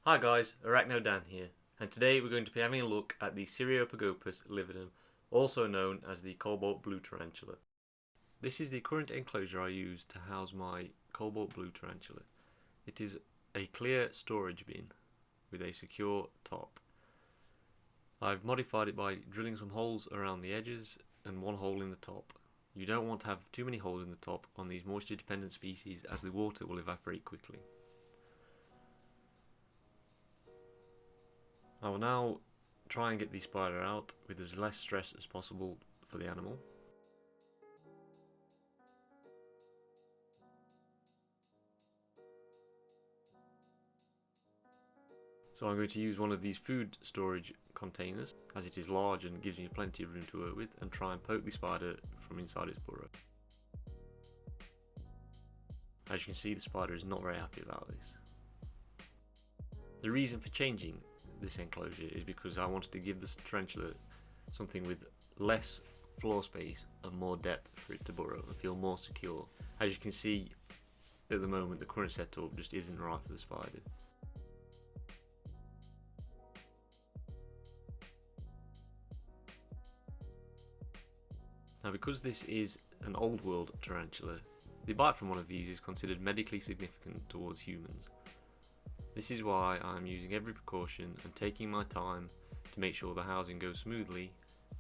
Hi guys, Arachno Dan here, and today we're going to be having a look at the Cyriopagopus Lividum, also known as the Cobalt Blue tarantula. This is the current enclosure I use to house my Cobalt Blue tarantula. It is a clear storage bin with a secure top. I've modified it by drilling some holes around the edges and one hole in the top. You don't want to have too many holes in the top on these moisture dependent species as the water will evaporate quickly. I will now try and get the spider out with as less stress as possible for the animal. So I'm going to use one of these food storage containers as it is large and gives me plenty of room to work with, and try and poke the spider from inside its burrow. As you can see, the spider is not very happy about this. The reason for changing this enclosure is because I wanted to give this tarantula something with less floor space and more depth for it to burrow and feel more secure. As you can see, at the moment the current setup just isn't right for the spider. Now, because this is an old world tarantula, the bite from one of these is considered medically significant towards humans. This is why I am using every precaution and taking my time to make sure the housing goes smoothly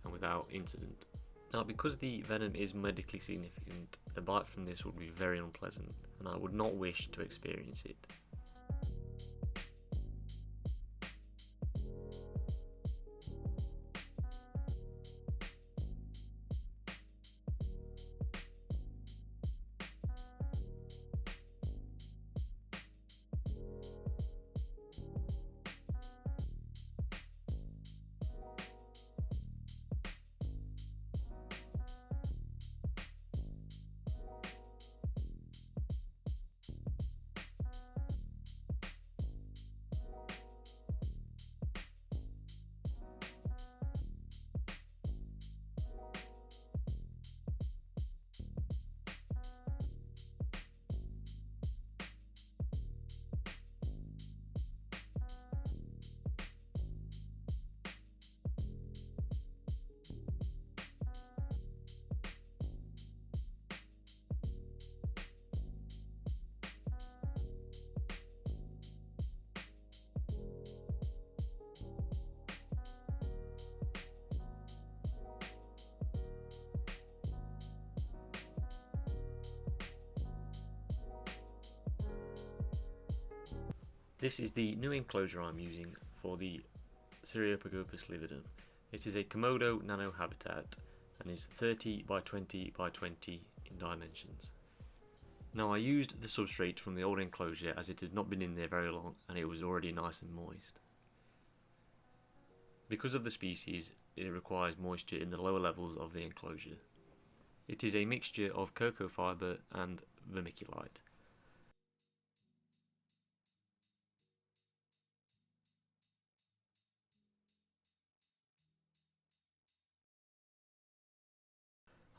and without incident. Now, because the venom is medically significant, a bite from this would be very unpleasant and I would not wish to experience it. This is the new enclosure I'm using for the Cyriopagopus Lividum. It is a Komodo nano habitat and is 30 by 20 by 20 in dimensions. Now, I used the substrate from the old enclosure as it had not been in there very long and it was already nice and moist. Because of the species, it requires moisture in the lower levels of the enclosure. It is a mixture of cocoa fibre and vermiculite.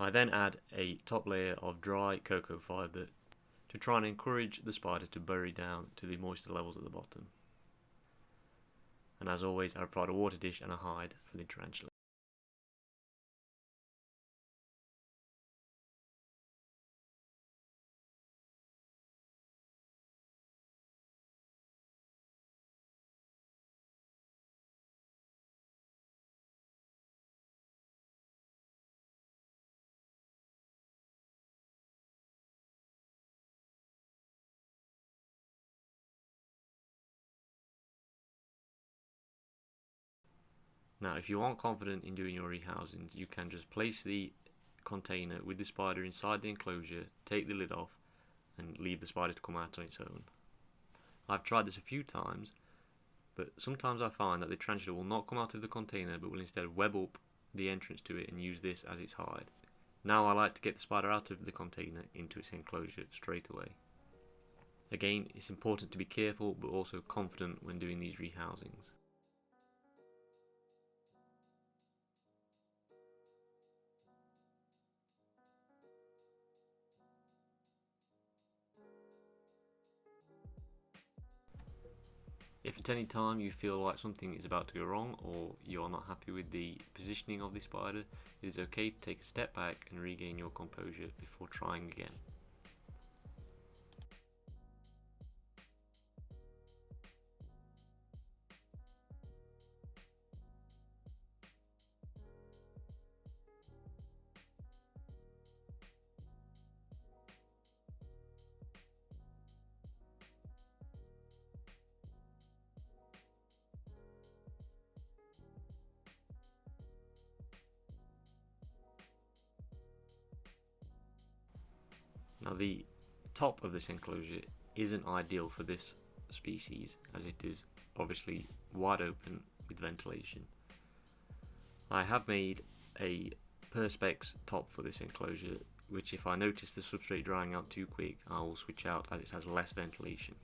I then add a top layer of dry cocoa fibre to try and encourage the spider to bury down to the moister levels at the bottom. And as always, I provide a water dish and a hide for the tarantula. Now, if you aren't confident in doing your rehousings, you can just place the container with the spider inside the enclosure, take the lid off, and leave the spider to come out on its own. I've tried this a few times, but sometimes I find that the tarantula will not come out of the container but will instead web up the entrance to it and use this as its hide. Now I like to get the spider out of the container into its enclosure straight away. Again, it's important to be careful but also confident when doing these rehousings. If at any time you feel like something is about to go wrong or you're not happy with the positioning of the spider, it is okay to take a step back and regain your composure before trying again. Now the top of this enclosure isn't ideal for this species as it is obviously wide open with ventilation. I have made a perspex top for this enclosure, which if I notice the substrate drying out too quick, I will switch out as it has less ventilation.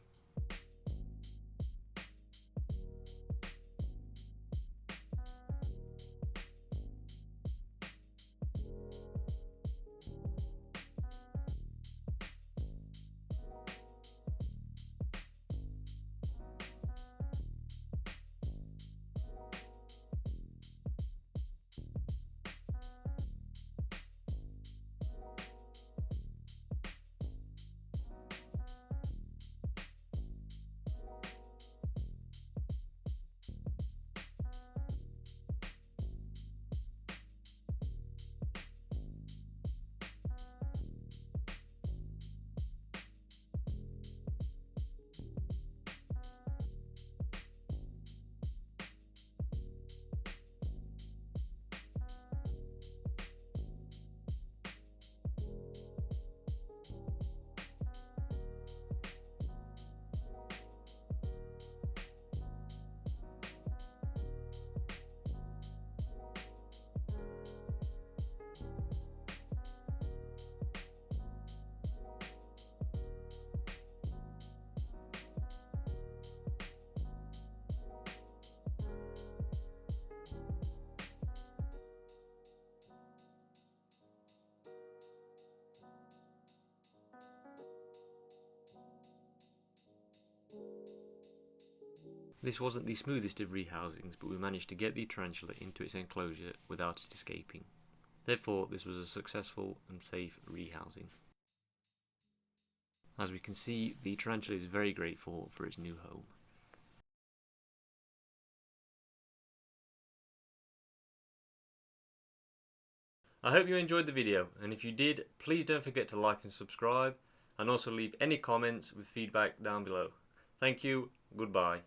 This wasn't the smoothest of rehousings, but we managed to get the tarantula into its enclosure without it escaping. Therefore, this was a successful and safe rehousing. As we can see, the tarantula is very grateful for its new home. I hope you enjoyed the video, and if you did, please don't forget to like and subscribe, and also leave any comments with feedback down below. Thank you, goodbye.